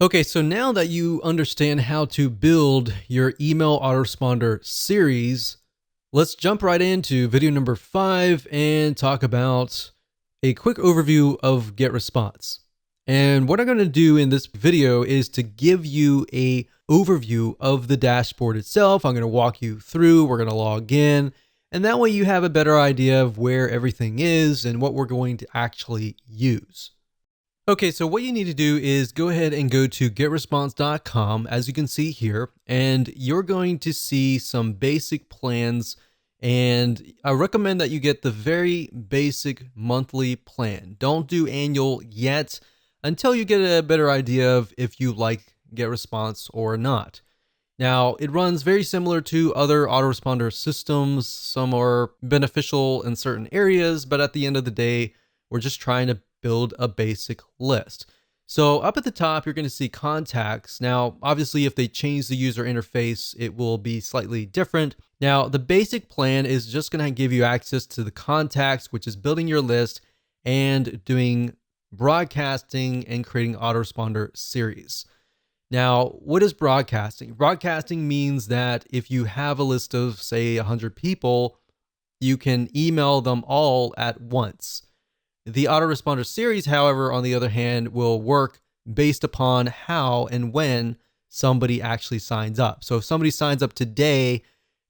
Okay, so now that you understand how to build your email autoresponder series, let's jump right into video number 5 and talk about a quick overview of GetResponse. And what I'm going to do in this video is to give you a overview of the dashboard itself. I'm going to walk you through, we're going to log in, and that way you have a better idea of where everything is and what we're going to actually use. Okay, so what you need to do is go ahead and go to getresponse.com, as you can see here, and you're going to see some basic plans. And I recommend that you get the very basic monthly plan. Don't do annual yet until you get a better idea of if you like GetResponse or not. Now, it runs very similar to other autoresponder systems. Some are beneficial in certain areas, but at the end of the day, we're just trying to build a basic list. So up at the top, you're going to see contacts. Now, obviously, if they change the user interface, it will be slightly different. Now, the basic plan is just going to give you access to the contacts, which is building your list and doing broadcasting and creating autoresponder series. Now, what is broadcasting? Broadcasting means that if you have a list of, say, 100 people, you can email them all at once. The autoresponder series, however, on the other hand, will work based upon how and when somebody actually signs up. So if somebody signs up today,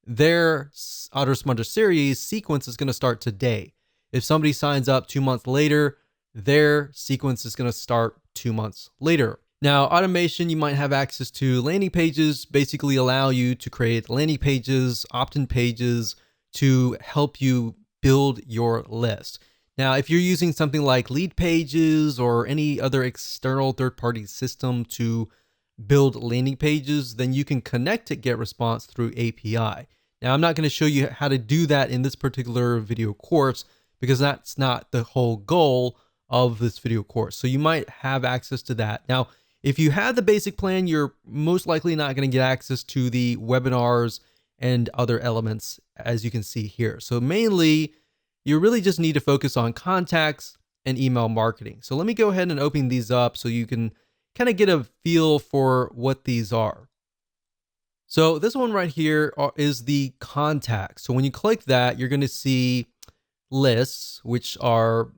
their autoresponder series sequence is going to start today. If somebody signs up 2 months later, their sequence is going to start 2 months later. Now, automation, you might have access to landing pages, basically allow you to create landing pages, opt-in pages to help you build your list. Now, if you're using something like Leadpages or any other external third-party system to build landing pages, then you can connect to GetResponse through API. Now, I'm not going to show you how to do that in this particular video course because that's not the whole goal of this video course. So you might have access to that. Now, if you have the basic plan, you're most likely not going to get access to the webinars and other elements, as you can see here. So mainly, you really just need to focus on contacts and email marketing. So let me go ahead and open these up so you can kind of get a feel for what these are. So this one right here is the contacts. So when you click that, you're going to see lists, which are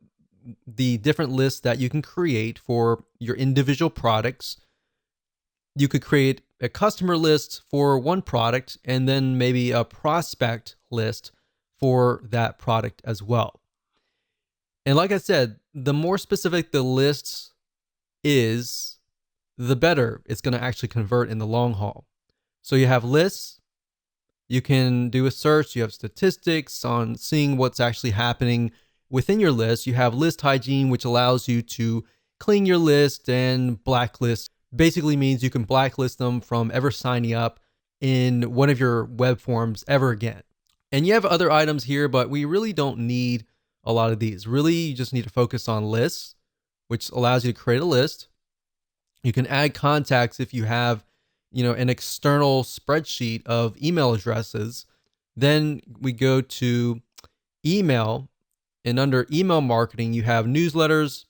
the different lists that you can create for your individual products. You could create a customer list for one product and then maybe a prospect list for that product as well. And like I said, the more specific the list is, the better it's going to actually convert in the long haul. So you have lists, you can do a search, you have statistics on seeing what's actually happening within your list. You have list hygiene, which allows you to clean your list, and blacklist basically means you can blacklist them from ever signing up in one of your web forms ever again. And you have other items here, but we really don't need a lot of these. Really, you just need to focus on lists, which allows you to create a list. You can add contacts if you have, an external spreadsheet of email addresses. Then we go to email, and under email marketing, you have newsletters,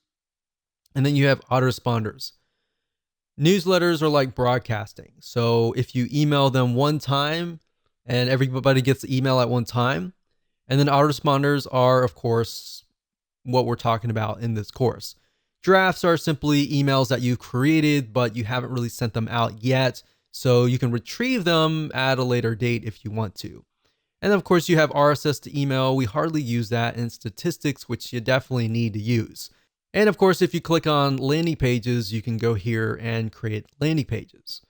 and then you have autoresponders. Newsletters are like broadcasting. So if you email them one time, and everybody gets the email at one time. And then autoresponders are, of course, what we're talking about in this course. Drafts are simply emails that you've created, but you haven't really sent them out yet. So you can retrieve them at a later date if you want to. And of course, you have RSS to email. We hardly use that in statistics, which you definitely need to use. And of course, if you click on landing pages, you can go here and create landing pages.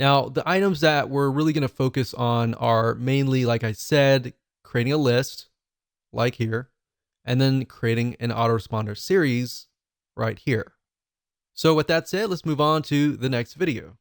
Now, the items that we're really going to focus on are mainly, like I said, creating a list, like here, and then creating an autoresponder series right here. So with that said, let's move on to the next video.